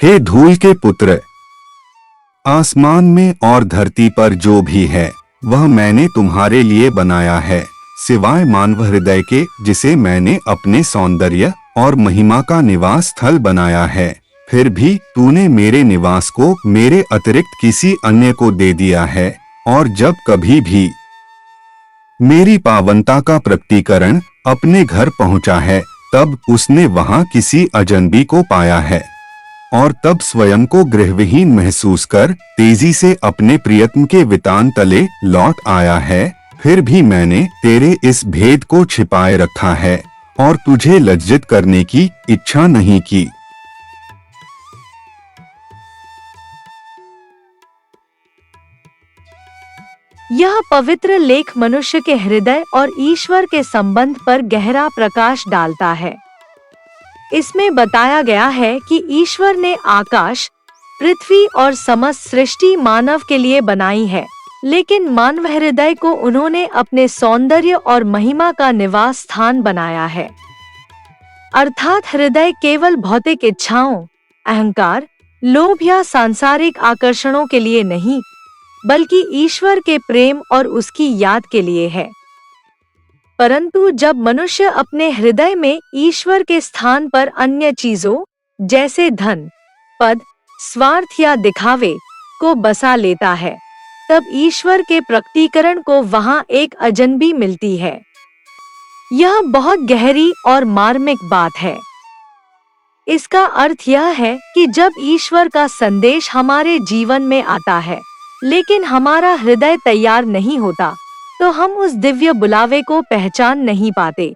हे धूल के पुत्र, आसमान में और धरती पर जो भी है वह मैंने तुम्हारे लिए बनाया है, सिवाय मानव हृदय के, जिसे मैंने अपने सौंदर्य और महिमा का निवास स्थल बनाया है। फिर भी तूने मेरे निवास को मेरे अतिरिक्त किसी अन्य को दे दिया है, और जब कभी भी मेरी पावनता का प्रकटीकरण अपने घर पहुंचा है, तब उसने वहां किसी अजनबी को पाया है, और तब स्वयं को गृहविहीन महसूस कर तेजी से अपने प्रियतम के वितान तले लौट आया है। फिर भी मैंने तेरे इस भेद को छिपाए रखा है और तुझे लज्जित करने की इच्छा नहीं की। यह पवित्र लेख मनुष्य के हृदय और ईश्वर के संबंध पर गहरा प्रकाश डालता है। इसमें बताया गया है कि ईश्वर ने आकाश, पृथ्वी और समस्त सृष्टि मानव के लिए बनाई है, लेकिन मानव हृदय को उन्होंने अपने सौंदर्य और महिमा का निवास स्थान बनाया है। अर्थात हृदय केवल भौतिक इच्छाओं, अहंकार, लोभ या सांसारिक आकर्षणों के लिए नहीं, बल्कि ईश्वर के प्रेम और उसकी याद के लिए है। परंतु जब मनुष्य अपने हृदय में ईश्वर के स्थान पर अन्य चीजों जैसे धन, पद, स्वार्थ या दिखावे को बसा लेता है, तब ईश्वर के प्रकटीकरण को वहां एक अजनबी मिलती है। यह बहुत गहरी और मार्मिक बात है। इसका अर्थ यह है कि जब ईश्वर का संदेश हमारे जीवन में आता है, लेकिन हमारा हृदय तैयार नहीं होता, तो हम उस दिव्य बुलावे को पहचान नहीं पाते।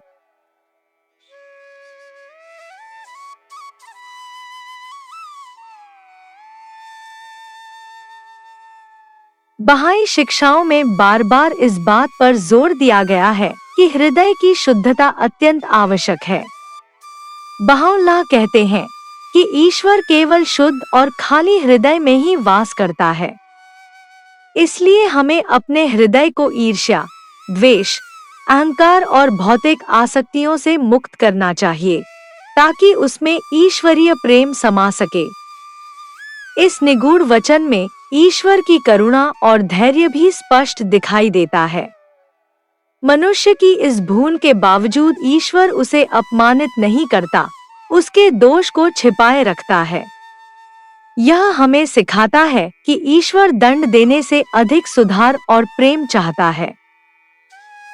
बहाई शिक्षाओं में बार बार इस बात पर जोर दिया गया है कि हृदय की शुद्धता अत्यंत आवश्यक है। बहाउल्लाह कहते हैं कि ईश्वर केवल शुद्ध और खाली हृदय में ही वास करता है। इसलिए हमें अपने हृदय को ईर्ष्या, द्वेष, अहंकार और भौतिक आसक्तियों से मुक्त करना चाहिए, ताकि उसमें ईश्वरीय प्रेम समा सके। इस निगूढ़ वचन में ईश्वर की करुणा और धैर्य भी स्पष्ट दिखाई देता है। मनुष्य की इस भूल के बावजूद ईश्वर उसे अपमानित नहीं करता, उसके दोष को छिपाए रखता है। यह हमें सिखाता है कि ईश्वर दंड देने से अधिक सुधार और प्रेम चाहता है।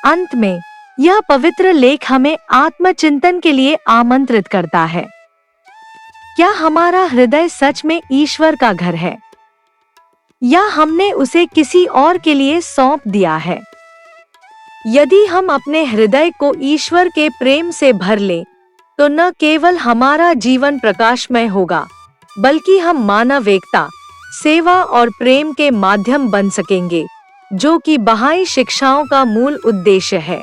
अंत में यह पवित्र लेख हमें आत्मचिंतन के लिए आमंत्रित करता है। क्या हमारा हृदय सच में ईश्वर का घर है, या हमने उसे किसी और के लिए सौंप दिया है? यदि हम अपने हृदय को ईश्वर के प्रेम से भर लें, तो न केवल हमारा जीवन प्रकाशमय होगा, बल्कि हम मानव एकता, सेवा और प्रेम के माध्यम बन सकेंगे, जो कि बहाई शिक्षाओं का मूल उद्देश्य है।